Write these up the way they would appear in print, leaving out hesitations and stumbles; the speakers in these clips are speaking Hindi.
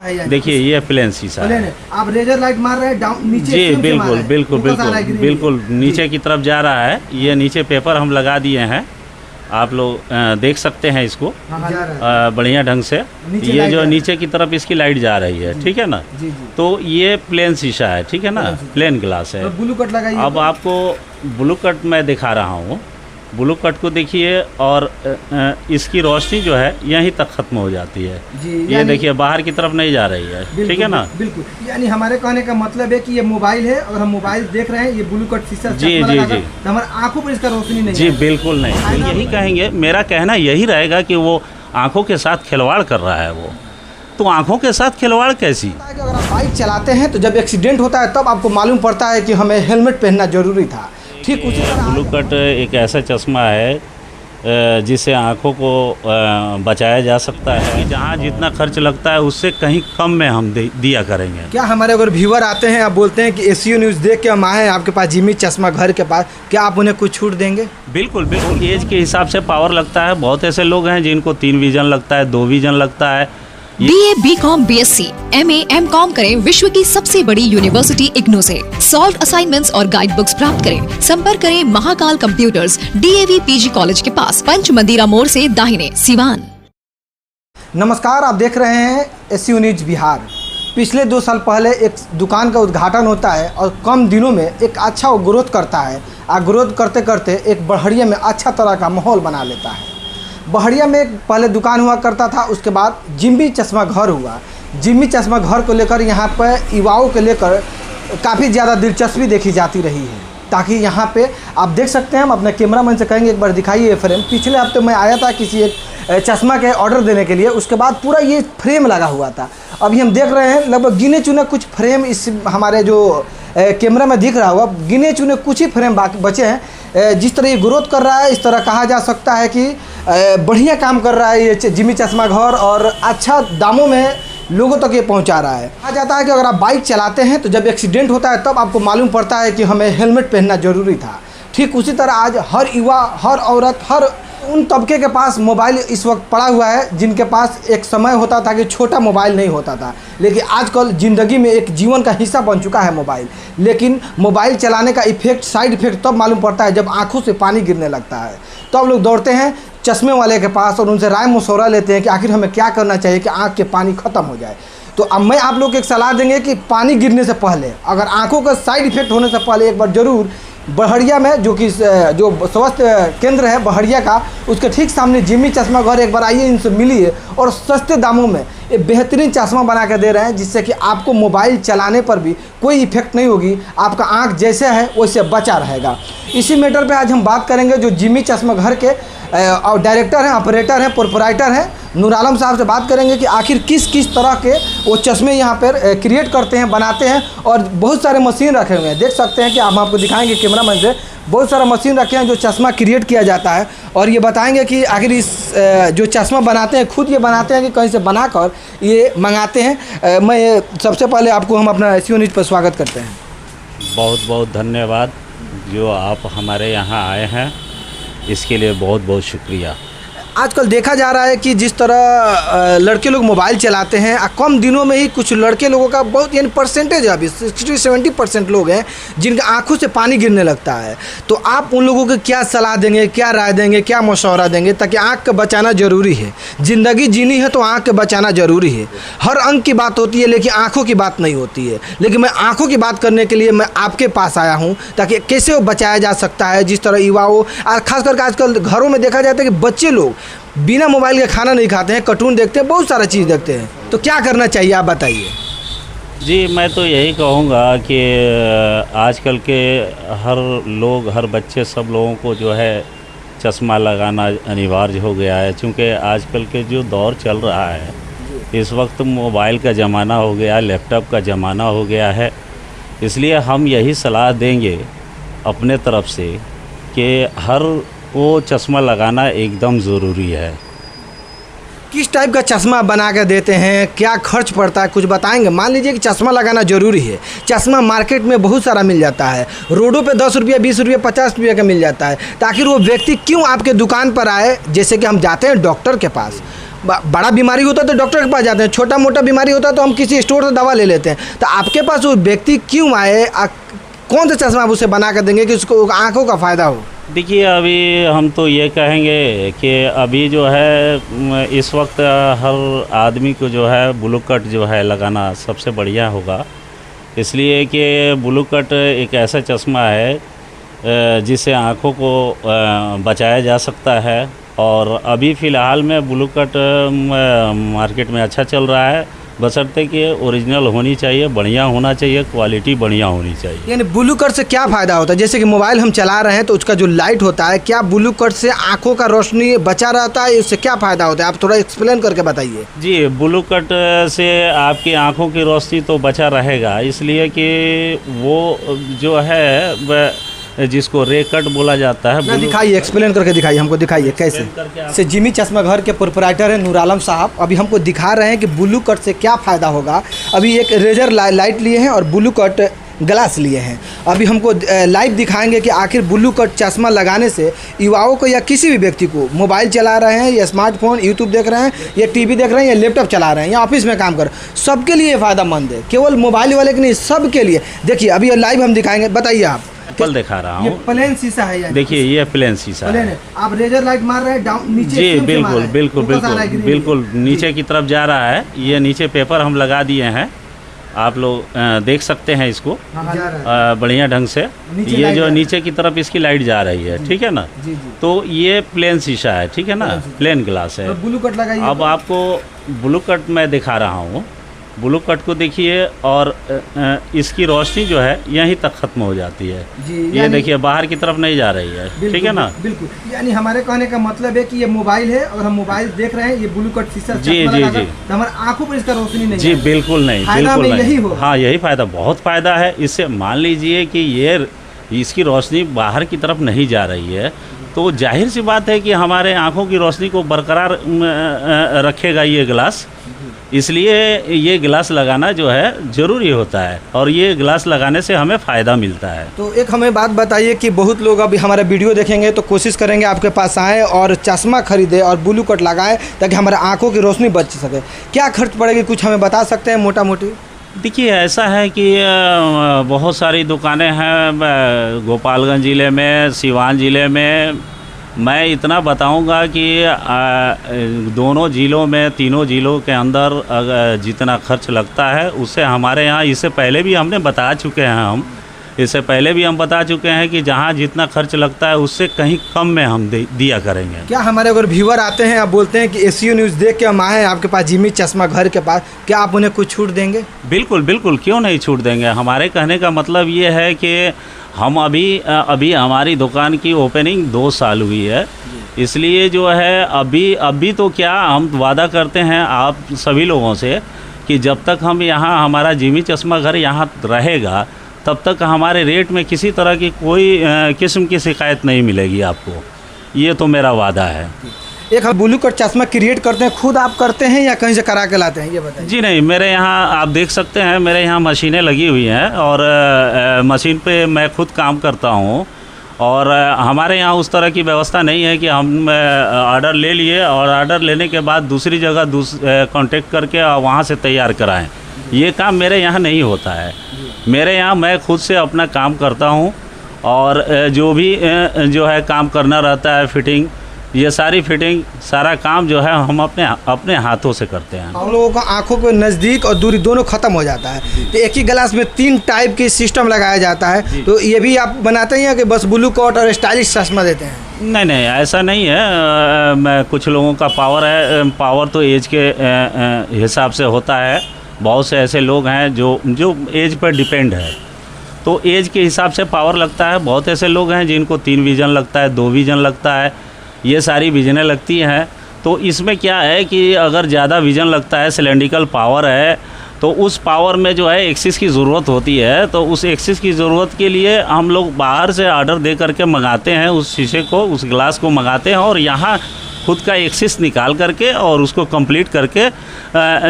देखिए ये प्लेन शीशा है। आप रेजर लाइट मार रहे हैं डाउन नीचे। जी बिल्कुल बिल्कुल बिल्कुल बिल्कुल नीचे की तरफ जा रहा है। ये नीचे पेपर हम लगा दिए हैं, आप लोग देख सकते हैं इसको बढ़िया ढंग से। ये जो नीचे की तरफ इसकी लाइट जा रही है, ठीक है ना। तो ये प्लेन शीशा है, ठीक है ना, प्लेन ग्लास है। ब्लू कट लगाइए। अब आपको ब्लू कट मैं दिखा रहा हूँ। ब्लू कट को देखिए और इसकी रोशनी जो है यहीं तक खत्म हो जाती है। ये देखिए बाहर की तरफ नहीं जा रही है, ठीक है ना। बिल्कुल, यानी हमारे कहने का मतलब है कि ये मोबाइल है और हम मोबाइल देख रहे हैं, ये ब्लू कट शीशा जी जी जी तो हमारे आंखों पर इसका रोशनी नहीं। जी बिल्कुल नहीं, यही कहेंगे। मेरा कहना यही रहेगा कि वो आंखों के साथ खिलवाड़ कर रहा है। वो तो आंखों के साथ खिलवाड़ कैसी? अगर आप बाइक चलाते हैं तो जब एक्सीडेंट होता है तब आपको मालूम पड़ता है कि हमें हेलमेट पहनना जरूरी था। ठीक उसी तरह ब्लू कट एक ऐसा चश्मा है जिससे आँखों को बचाया जा सकता है। जहाँ जितना खर्च लगता है उससे कहीं कम में हम दिया करेंगे। क्या हमारे अगर व्यूअर आते हैं, आप बोलते हैं कि एसयू न्यूज़ देख के हम आए हैं आपके पास जिमी चश्मा घर के पास, क्या आप उन्हें कुछ छूट देंगे? बिल्कुल बिल्कुल, एज के हिसाब से पावर लगता है। बहुत ऐसे लोग हैं जिनको 3 विजन लगता है, 2 विजन लगता है। BA, BCom, BSc, MA, MCom करें विश्व की सबसे बड़ी यूनिवर्सिटी इग्नू से। सॉल्व असाइनमेंट्स और गाइड बुक्स प्राप्त करें। संपर्क करें Mahakal computers, DAV PG college के पास, पंच मंदिरा मोड़ से दाहिने, सिवान। नमस्कार, आप देख रहे हैं एसयू न्यूज़ बिहार। पिछले 2 साल पहले एक दुकान का उद्घाटन होता है और कम दिनों में एक अच्छा ग्रोथ करता है और ग्रोथ करते करते एक बढ़िया में अच्छा तरह का माहौल बना लेता है। बढ़िया में एक पहले दुकान हुआ करता था, उसके बाद जिमी चश्मा घर हुआ। जिमी चश्मा घर को लेकर यहाँ पर युवाओं को लेकर काफ़ी ज़्यादा दिलचस्पी देखी जाती रही है, ताकि यहाँ पे आप देख सकते हैं। हम अपने कैमरामैन से कहेंगे एक बार दिखाइए फ्रेम। पिछले हफ्ते मैं आया था किसी एक चश्मा के ऑर्डर देने के लिए, उसके बाद पूरा ये फ्रेम लगा हुआ था। अभी हम देख रहे हैं लगभग गिने चुने कुछ फ्रेम इस हमारे जो कैमरा में दिख रहा हुआ, गिने चुने कुछ ही फ्रेम बाकी बचे हैं। जिस तरह ये ग्रोथ कर रहा है, इस तरह कहा जा सकता है कि बढ़िया काम कर रहा है ये जिमी चश्मा घर और अच्छा दामों में लोगों तक ये पहुंचा रहा है। कहा जाता है कि अगर आप बाइक चलाते हैं तो जब एक्सीडेंट होता है तब आपको मालूम पड़ता है कि हमें हेलमेट पहनना ज़रूरी था। ठीक उसी तरह आज हर युवा, हर औरत, हर उन तबके के पास मोबाइल इस वक्त पड़ा हुआ है जिनके पास एक समय होता था कि छोटा मोबाइल नहीं होता था, लेकिन आजकल ज़िंदगी में एक जीवन का हिस्सा बन चुका है मोबाइल। लेकिन मोबाइल चलाने का इफेक्ट, साइड इफेक्ट तब मालूम पड़ता है जब आंखों से पानी गिरने लगता है। तो अब लोग दौड़ते हैं चश्मे वाले के पास और उनसे राय मशवरा लेते हैं कि आखिर हमें क्या करना चाहिए कि आँख के पानी ख़त्म हो जाए। तो अब मैं आप लोग को एक सलाह देंगे कि पानी गिरने से पहले, अगर आंखों का साइड इफेक्ट होने से पहले एक बार ज़रूर बहरिया में जो स्वास्थ्य केंद्र है बहरिया का, उसके ठीक सामने जिमी चश्मा घर एक बार आइए, इनसे मिलिए और सस्ते दामों में ये बेहतरीन चश्मा बना के दे रहे हैं, जिससे कि आपको मोबाइल चलाने पर भी कोई इफेक्ट नहीं होगी, आपका आंख जैसे है वैसे बचा रहेगा। इसी मैटर पे आज हम बात करेंगे जो जिमी चश्मा घर के और डायरेक्टर हैं, ऑपरेटर हैं, प्रोपराइटर हैं, नूर आलम साहब से बात करेंगे कि आखिर किस किस तरह के वो चश्मे यहाँ पर क्रिएट करते हैं, बनाते हैं। और बहुत सारे मशीन रखे हुए हैं, देख सकते हैं कि हम आपको दिखाएंगे कैमरामैन से। बहुत सारा मशीन रखे हैं जो चश्मा क्रिएट किया जाता है और ये बताएंगे कि आखिर इस जो चश्मा बनाते हैं खुद ये बनाते हैं कि कहीं से बनाकर ये मंगाते हैं। मैं सबसे पहले आपको हम अपना एसयू न्यूज़ पर स्वागत करते हैं। बहुत बहुत धन्यवाद जो आप हमारे यहाँ आए हैं, इसके लिए बहुत बहुत शुक्रिया। आजकल देखा जा रहा है कि जिस तरह लड़के लोग मोबाइल चलाते हैं, कम दिनों में ही कुछ लड़के लोगों का बहुत यानी परसेंटेज है, अभी 60-70% लोग हैं जिनके आंखों से पानी गिरने लगता है। तो आप उन लोगों को क्या सलाह देंगे, क्या राय देंगे, क्या मशवरा देंगे, ताकि आँख का बचाना ज़रूरी है। ज़िंदगी जीनी है तो आँख के बचाना ज़रूरी है। हर अंग की बात होती है लेकिन आँखों की बात नहीं होती है। लेकिन मैं आँखों की बात करने के लिए मैं आपके पास आया हूँ ताकि कैसे वो बचाया जा सकता है। जिस तरह युवाओं और ख़ास करके आजकल घरों में देखा जाता है कि बच्चे लोग बिना मोबाइल के खाना नहीं खाते हैं, कार्टून देखते हैं, बहुत सारा चीज़ देखते हैं। तो क्या करना चाहिए आप बताइए। जी मैं तो यही कहूँगा कि आजकल के हर लोग, हर बच्चे, सब लोगों को जो है चश्मा लगाना अनिवार्य हो गया है। क्योंकि आजकल के जो दौर चल रहा है, इस वक्त मोबाइल का ज़माना हो गया, लैपटॉप का ज़माना हो गया है। इसलिए हम यही सलाह देंगे अपने तरफ से कि हर वो चश्मा लगाना एकदम ज़रूरी है। किस टाइप का चश्मा बना के देते हैं, क्या खर्च पड़ता है, कुछ बताएंगे? मान लीजिए कि चश्मा लगाना ज़रूरी है। चश्मा मार्केट में बहुत सारा मिल जाता है, रोडों पे 10 रुपये, 20 रुपये, 50 रुपये का मिल जाता है। ताकि वो व्यक्ति क्यों आपके दुकान पर आए? जैसे कि हम जाते हैं डॉक्टर के पास, बड़ा बीमारी होता है तो डॉक्टर के पास जाते हैं, छोटा मोटा बीमारी होता है तो हम किसी स्टोर से दवा ले लेते हैं। तो आपके पास वो व्यक्ति क्यों आए, कौन सा चश्मा आप उसे बना कर देंगे कि उसको आँखों का फ़ायदा हो? देखिए, अभी हम तो ये कहेंगे कि अभी जो है इस वक्त हर आदमी को जो है ब्लू कट जो है लगाना सबसे बढ़िया होगा, इसलिए कि ब्लू कट एक ऐसा चश्मा है जिससे आँखों को बचाया जा सकता है। और अभी फ़िलहाल में ब्लू कट मार्केट में अच्छा चल रहा है, बशर्ते कि ओरिजिनल होनी चाहिए, बढ़िया होना चाहिए, क्वालिटी बढ़िया होनी चाहिए। यानी ब्लू कट से क्या फ़ायदा होता है? जैसे कि मोबाइल हम चला रहे हैं तो उसका जो लाइट होता है, क्या ब्लू कट से आँखों का रोशनी बचा रहता है? इससे क्या फ़ायदा होता है, आप थोड़ा एक्सप्लेन करके बताइए। जी, ब्लू कट से आपकी आँखों की रोशनी तो बचा रहेगा, इसलिए कि वो जो है जिसको रे कट बोला जाता है। दिखाइए, एक्सप्लेन करके दिखाइए, हमको दिखाइए कैसे। से जिमी चश्मा घर के प्रोपराइटर हैं नूर आलम साहब, अभी हमको दिखा रहे हैं कि ब्लू कट से क्या फ़ायदा होगा। अभी एक रेजर लाइट लिए हैं और ब्लू कट ग्लास लिए हैं। अभी हमको लाइव दिखाएंगे कि आखिर ब्लू कट चश्मा लगाने से युवाओं को या किसी भी व्यक्ति को, मोबाइल चला रहे हैं या स्मार्टफोन यूट्यूब देख रहे हैं या टीवी देख रहे हैं या लैपटॉप चला रहे हैं या ऑफिस में काम कर, सबके लिए फ़ायदेमंद है, केवल मोबाइल वाले के नहीं, सबके लिए। देखिए अभी लाइव हम दिखाएंगे, बताइए आप। पल दिखा रहा हूँ, प्लेन शीशा है, देखिए ये प्लेन शीशा है। आप रेजर लाइट मार रहे हैं डाउन नीचे? जी बिल्कुल बिल्कुल बिल्कुल बिल्कुल नीचे की तरफ जा रहा है। ये नीचे पेपर हम लगा दिए हैं, आप लोग देख सकते हैं इसको बढ़िया ढंग से। ये जो नीचे की तरफ इसकी लाइट जा रही है, ठीक है ना। तो ये प्लेन शीशा है, ठीक है ना, प्लेन ग्लास है। ब्लू कट लगाइए। अब आपको ब्लू कट मैं दिखा रहा हूँ, ब्लू कट को देखिए, और इसकी रोशनी जो है यहीं तक खत्म हो जाती है। ये देखिए बाहर की तरफ नहीं जा रही है, ठीक है ना। बिल्कुल, यानी हमारे कहने का मतलब है कि ये मोबाइल है और हम मोबाइल देख रहे हैं, ये ब्लू कट शीशा जी जी जी तो हमारे आंखों पर इसका रोशनी नहीं। जी बिल्कुल नहीं, बिल्कुल नहीं। हाँ, यही फ़ायदा, बहुत फ़ायदा है इससे। मान लीजिए कि ये इसकी रोशनी बाहर की तरफ नहीं जा रही है, तो जाहिर सी बात है कि हमारे आँखों की रोशनी को बरकरार रखेगा ये ग्लास। इसलिए ये ग्लास लगाना जो है ज़रूरी होता है, और ये ग्लास लगाने से हमें फ़ायदा मिलता है। तो एक हमें बात बताइए कि बहुत लोग अभी हमारा वीडियो देखेंगे तो कोशिश करेंगे आपके पास आएँ और चश्मा खरीदे और ब्लू कट लगाएं ताकि हमारे आँखों की रोशनी बच सके। क्या खर्च पड़ेगी, कुछ हमें बता सकते हैं मोटा मोटी? देखिए ऐसा है कि बहुत सारी दुकानें हैं गोपालगंज ज़िले में, सिवान ज़िले में। मैं इतना बताऊंगा कि दोनों ज़िलों में, तीनों ज़िलों के अंदर अगर जितना खर्च लगता है उससे हमारे यहाँ, इससे पहले भी हमने बता चुके हैं, इससे पहले भी हम बता चुके हैं कि जहाँ जितना खर्च लगता है उससे कहीं कम में हम दिया करेंगे। क्या हमारे अगर व्यूअर आते हैं, आप बोलते हैं कि SU न्यूज़ देख के हम आए हैं आपके पास जिमी चश्मा घर के पास, क्या आप उन्हें कुछ छूट देंगे? बिल्कुल बिल्कुल, क्यों नहीं छूट देंगे। हमारे कहने का मतलब ये है कि हम अभी हमारी दुकान की ओपनिंग 2 साल हुई है, इसलिए जो है अभी तो क्या हम वादा करते हैं आप सभी लोगों से कि जब तक हम यहाँ, हमारा जिमी चश्मा घर यहाँ रहेगा, तब तक हमारे रेट में किसी तरह की कोई किस्म की शिकायत नहीं मिलेगी आपको। ये तो मेरा वादा है। एक हम ब्लू कट चश्मा क्रिएट करते हैं, खुद आप करते हैं या कहीं से करा के लाते हैं, ये बताइए। जी नहीं, मेरे यहाँ आप देख सकते हैं, मेरे यहाँ मशीनें लगी हुई हैं और मशीन पे मैं खुद काम करता हूँ। और हमारे यहाँ उस तरह की व्यवस्था नहीं है कि हम ऑर्डर ले लिए और ऑर्डर लेने के बाद दूसरी जगह कांटेक्ट करके वहाँ से तैयार कराएं। ये काम मेरे यहाँ नहीं होता है। मेरे यहाँ मैं खुद से अपना काम करता हूँ, और जो भी जो है काम करना रहता है, फिटिंग, ये सारी फिटिंग, सारा काम जो है हम अपने हाथों से करते हैं। हम लोगों का आंखों के नज़दीक और दूरी दोनों ख़त्म हो जाता है। तो एक ही ग्लास में 3 टाइप की सिस्टम लगाया जाता है, तो ये भी आप बनाते हैं कि बस ब्लू कट और स्टाइलिश चश्मा देते हैं? नहीं, ऐसा नहीं है। मैं कुछ लोगों का पावर तो एज के हिसाब से होता है। बहुत से ऐसे लोग हैं जो एज पर डिपेंड है, तो एज के हिसाब से पावर लगता है। बहुत ऐसे लोग हैं जिनको 3 विजन लगता है, 2 विजन लगता है, ये सारी विजनें लगती हैं। तो इसमें क्या है कि अगर ज़्यादा विजन लगता है, सिलेंड्रिकल पावर है, तो उस पावर में जो है एक्सिस की ज़रूरत होती है। तो उस एक्सिस की ज़रूरत के लिए हम लोग बाहर से ऑर्डर दे करके मंगाते हैं, उस शीशे को, उस ग्लास को मंगाते हैं, और यहाँ खुद का एक्सिस निकाल करके और उसको कंप्लीट करके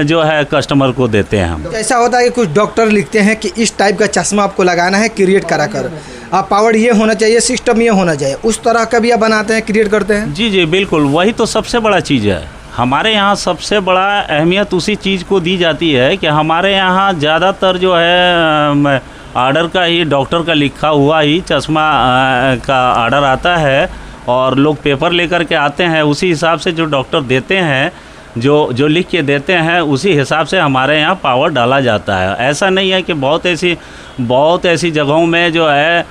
जो है कस्टमर को देते हैं हम। ऐसा होता है कि कुछ डॉक्टर लिखते हैं कि इस टाइप का चश्मा आपको लगाना है, क्रिएट करा कर, आप पावर ये होना चाहिए, सिस्टम ये होना चाहिए, उस तरह का भी आप बनाते हैं, क्रिएट करते हैं? जी बिल्कुल, वही तो सबसे बड़ा चीज़ है। हमारे यहाँ सबसे बड़ा अहमियत उसी चीज़ को दी जाती है कि हमारे यहाँ ज़्यादातर जो है ऑर्डर का ही, डॉक्टर का लिखा हुआ ही चश्मा का ऑर्डर आता है और लोग पेपर लेकर के आते हैं। उसी हिसाब से जो डॉक्टर देते हैं, जो लिख के देते हैं, उसी हिसाब से हमारे यहाँ पावर डाला जाता है। ऐसा नहीं है कि बहुत ऐसी जगहों में जो है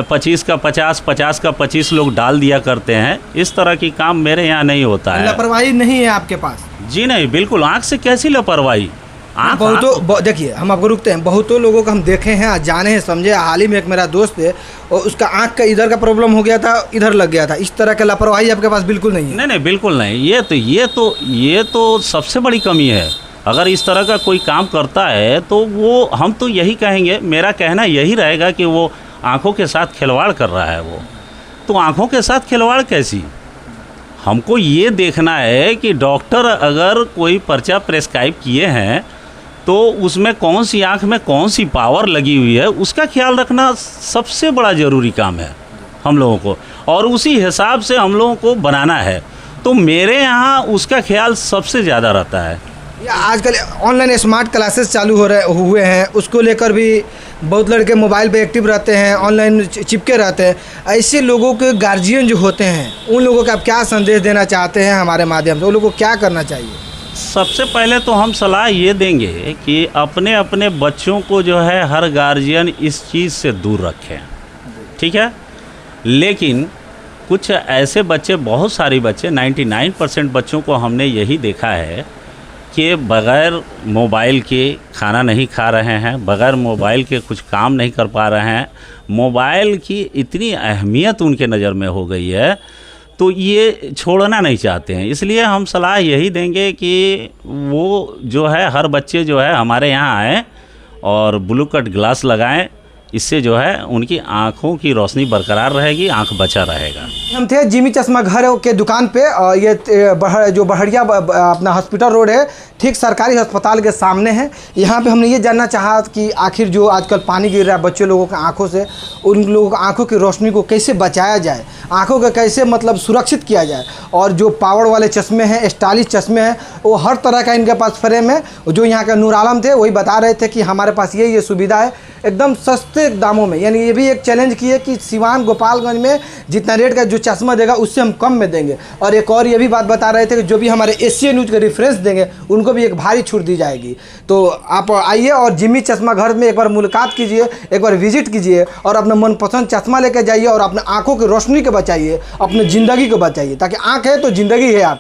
25 का 50, 50 का 25 लोग डाल दिया करते हैं। इस तरह की काम मेरे यहाँ नहीं होता है। लापरवाही नहीं है आपके पास? जी नहीं, बिल्कुल। आँख से कैसी लापरवाही? देखिए, हम आपको रुकते हैं। बहुतों लोगों को हम देखे हैं, जाने हैं, समझे। हाल ही में एक मेरा दोस्त है और उसका आँख का इधर का प्रॉब्लम हो गया था, इधर लग गया था। इस तरह का लापरवाही आपके पास बिल्कुल नहीं है? नहीं, बिल्कुल नहीं। ये तो सबसे बड़ी कमी है। अगर इस तरह का कोई काम करता है तो वो, हम तो यही कहेंगे, मेरा कहना यही रहेगा कि वो आँखों के साथ खिलवाड़ कर रहा है। वो तो आँखों के साथ खिलवाड़ कैसी? हमको ये देखना है कि डॉक्टर अगर कोई पर्चा प्रेस्क्राइब किए हैं तो उसमें कौन सी आँख में कौन सी पावर लगी हुई है, उसका ख्याल रखना सबसे बड़ा ज़रूरी काम है हम लोगों को, और उसी हिसाब से हम लोगों को बनाना है। तो मेरे यहाँ उसका ख्याल सबसे ज़्यादा रहता है। आजकल ऑनलाइन स्मार्ट क्लासेस चालू हुए हैं, उसको लेकर भी बहुत लड़के मोबाइल पे एक्टिव रहते हैं, ऑनलाइन चिपके रहते हैं। ऐसे लोगों के गार्जियन जो होते हैं, उन लोगों को आप क्या संदेश देना चाहते हैं हमारे माध्यम से? उन लोगों को क्या करना चाहिए? सबसे पहले तो हम सलाह ये देंगे कि अपने अपने बच्चों को जो है हर गार्जियन इस चीज़ से दूर रखें, ठीक है। लेकिन कुछ ऐसे बच्चे, बहुत सारे बच्चे, 99% बच्चों को हमने यही देखा है कि बग़ैर मोबाइल के खाना नहीं खा रहे हैं, बग़ैर मोबाइल के कुछ काम नहीं कर पा रहे हैं। मोबाइल की इतनी अहमियत उनके नज़र में हो गई है तो ये छोड़ना नहीं चाहते हैं। इसलिए हम सलाह यही देंगे कि वो जो है हर बच्चे जो है हमारे यहाँ आएँ और ब्लू कट ग्लास लगाएं। इससे जो है उनकी आँखों की रोशनी बरकरार रहेगी, आँख बचा रहेगा। हम थे जिमी चश्मा घर के दुकान पे, और ये जो बहड़िया अपना हॉस्पिटल रोड है, ठीक सरकारी अस्पताल के सामने है। यहाँ पे हमने ये जानना चाहा कि आखिर जो आजकल पानी गिर रहा है बच्चे लोगों के आँखों से, उन लोगों की आँखों की रोशनी को कैसे बचाया जाए, आँखों को कैसे मतलब सुरक्षित किया जाए। और जो पावर वाले चश्मे हैं, स्टाइलिश चश्मे हैं, वो हर तरह का इनके पास फ्रेम है। जो यहाँ के नूर आलम थे वही बता रहे थे कि हमारे पास ये सुविधा है एकदम सस्ते दामों में। यानी ये भी एक चैलेंज किए कि सिवान गोपालगंज में जितना रेट का जो चश्मा देगा उससे हम कम में देंगे। और एक और ये भी बात बता रहे थे कि जो भी हमारे एशियन न्यूज़ के रेफरेंस देंगे उनको भी एक भारी छूट दी जाएगी। तो आप आइए और जिमी चश्मा घर में एक बार मुलाकात कीजिए, एक बार विजिट कीजिए और अपना मनपसंद चश्मा लेकर जाइए और अपने आँखों की रोशनी को बचाइए, अपनी ज़िंदगी को बचाइए। ताकि आँख है तो ज़िंदगी है आप।